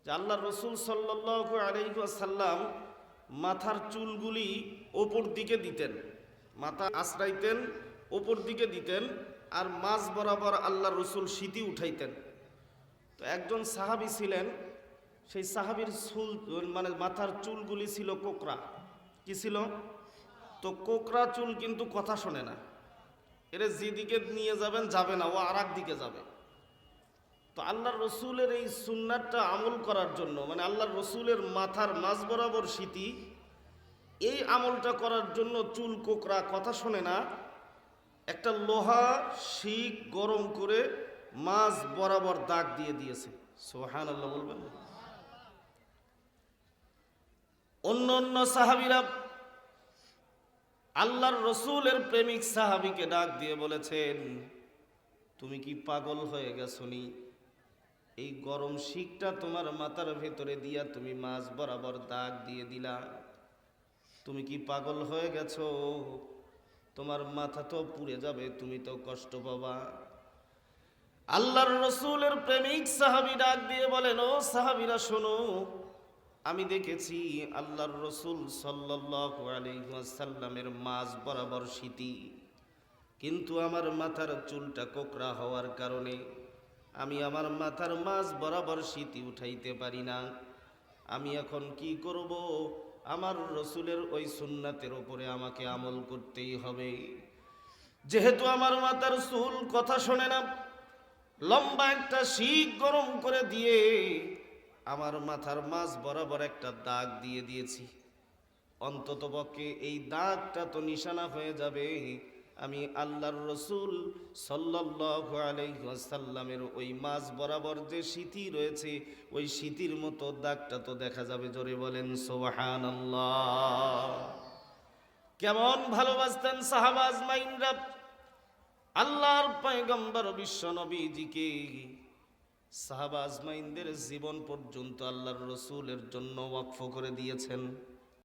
যে আল্লাহ রসুল সাল্লাল্লাহু আলাইহি ওয়াসাল্লাম মাথার চুলগুলি ওপর দিকে দিতেন, মাথা আশ্রাইতেন, ওপর দিকে দিতেন, আর মাঝ বরাবর আল্লাহ রসুল সিঁথি উঠাইতেন। তো একজন সাহাবী ছিলেন, সেই সাহাবীর চুল মানে মাথার চুলগুলি ছিল কোকড়া। কি ছিল? তো কোকড়া চুল কিন্তু কথা শোনে না, এর যেদিকে নিয়ে যাবেন যাবে না, ও আর এক দিকে যাবে। তো আল্লাহর রসুলের এই সুন্নাতটা আমল করার জন্য, মানে আল্লাহর রসুলের মাথার মাঝ বরাবর সিঁথি, এই আমলটা করার জন্য চুল কোকড়া কথা শোনে না, একটা লোহা শিক গরম করে মাঝ বরাবর দাগ দিয়ে দিয়েছে। সুবহানাল্লাহ বলবেন। অন্য অন্য সাহাবীরা আল্লাহর রসুলের প্রেমিক সাহাবীকে ডাক দিয়ে বলেছেন, তুমি কি পাগল হয়ে গেছো নি? এই গরম শিকটা তোমার মাথার ভেতরে দিয়া তুমি মাঝ বরাবর দাগ দিয়ে দিলা, তুমি কি পাগল হয়ে গেছো? তোমার মাথা তো পুড়ে যাবে, তুমি তো কষ্ট পাবা। আল্লাহর রসুলের প্রেমিক সাহাবী ডাক দিয়ে বলেন, ও সাহাবীরা শোনো, আমি দেখেছি আল্লাহর রসুল সাল্লাল্লাহু আলাইহি ওয়াসাল্লামের মাঝ বরাবর সিঁথি, কিন্তু আমার মাথার চুলটা কোকড়া হওয়ার কারণে আমি আমার মাথার মাঝ বরাবর সিঁথি উঠাইতে পারি না। আমি এখন কি করব? আমার রসুলের ওই সুন্নাতের উপরে আমাকে আমল করতেই হবে। যেহেতু আমার মাথার চুল কথা শোনে না, লম্বা একটা শিক গরম করে দিয়ে আমার মাথার মাঝ বরাবর একটা দাগ দিয়ে দিয়েছি। অন্তত পক্ষে এই দাগটা তো নিশানা হয়ে যাবে, আমি আল্লাহর রসুল সাল্লাল্লাহু আলাইহি ওয়াসাল্লামের ওই মাঝ বরাবর যে সিঁথি রয়েছে, ওই সিঁথির মতো দাগটা তো দেখা যাবে। জোরে বলেন সুবহানাল্লাহ। কেমন ভালোবাসতেন সাহাবা আজমাইনরা আল্লাহর পয়গম্বর বিশ্ব নবীজিকে। সাহাবা আজমাইনদের জীবন পর্যন্ত আল্লাহর রসুলের জন্য ওয়াকফ করে দিয়েছেন।